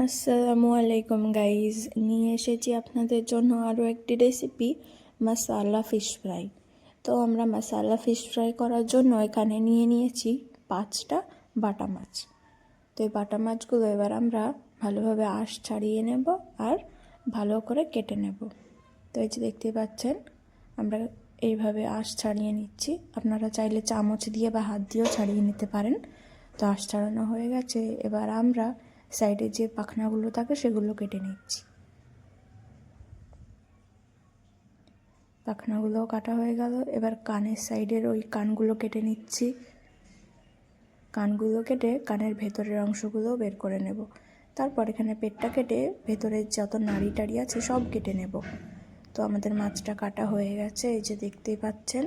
আসসালামু আলাইকুম গাইজ, নিয়ে এসেছি আপনাদের জন্য আরও একটি রেসিপি, মশালা ফিশ ফ্রাই। তো আমরা মশালা ফিশ ফ্রাই করার জন্য এখানে নিয়ে নিয়েছি 5টা বাটা মাছ। তো এই বাটা মাছগুলো এবার আমরা ভালোভাবে আঁশ ছাড়িয়ে নেব আর ভালো করে কেটে নেব। তো এই যে দেখতে পাচ্ছেন, আমরা এইভাবে আঁশ ছাড়িয়ে নিচ্ছি। আপনারা চাইলে চামচ দিয়ে বা হাত দিয়েও ছাড়িয়ে নিতে পারেন। তো আঁশ ছাড়ানো হয়ে গেছে, এবার আমরা সাইডে যে পাখনাগুলো থাকে সেগুলো কেটে নিচ্ছি। পাখনাগুলোও কাটা হয়ে গেল, এবার কানের সাইডের ওই কানগুলো কেটে নিচ্ছি। কানগুলো কেটে কানের ভেতরের অংশগুলোও বের করে নেব। তারপর এখানে পেটটা কেটে ভেতরের যত নাড়ি টাড়ি আছে সব কেটে নেব। তো আমাদের মাছটা কাটা হয়ে গেছে, এই যে দেখতেই পাচ্ছেন।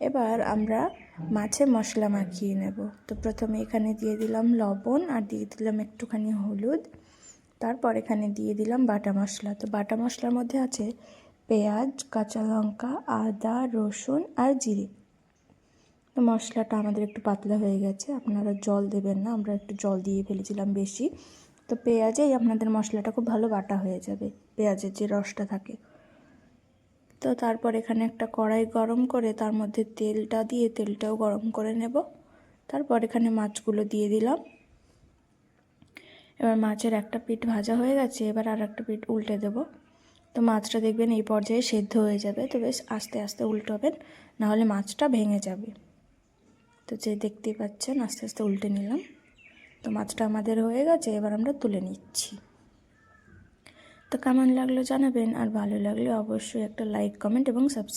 এবার আমরা মাছে মশলা মাখিয়ে নেব। তো প্রথমে এখানে দিয়ে দিলাম লবণ আর দিয়ে দিলাম একটুখানি হলুদ। তারপর এখানে দিয়ে দিলাম বাটা মশলা। তো বাটা মশলার মধ্যে আছে পেঁয়াজ, কাঁচা লঙ্কা, আদা, রসুন আর জিরে। তো মশলাটা আমাদের একটু পাতলা হয়ে গেছে, আপনারা জল দেবেন না, আমরা একটু জল দিয়ে ফেলেছিলাম বেশি। তো পেঁয়াজেই আপনাদের মশলাটা খুব ভালো বাটা হয়ে যাবে, পেঁয়াজের যে রসটা থাকে। তো তারপর এখানে একটা কড়াই গরম করে তার মধ্যে তেলটা দিয়ে তেলটাও গরম করে নেব। তারপর এখানে মাছগুলো দিয়ে দিলাম। এবার মাছের একটা পিঠ ভাজা হয়ে গেছে, এবার আর একটা পিঠ উল্টে দেব। তো মাছটা দেখবেন এই পর্যায়ে সেদ্ধ হয়ে যাবে, তো বেশ আস্তে আস্তে উল্টাবেন, নাহলে মাছটা ভেঙে যাবে। তো যে দেখতেই পাচ্ছেন আস্তে আস্তে উল্টে নিলাম। তো মাছটা আমাদের হয়ে গেছে, এবার আমরা তুলে নিচ্ছি। তো কেমন লাগলো জানাবেন, আর ভালো লাগলে অবশ্যই একটা লাইক, কমেন্ট এবং সাবস্ক্রাইব।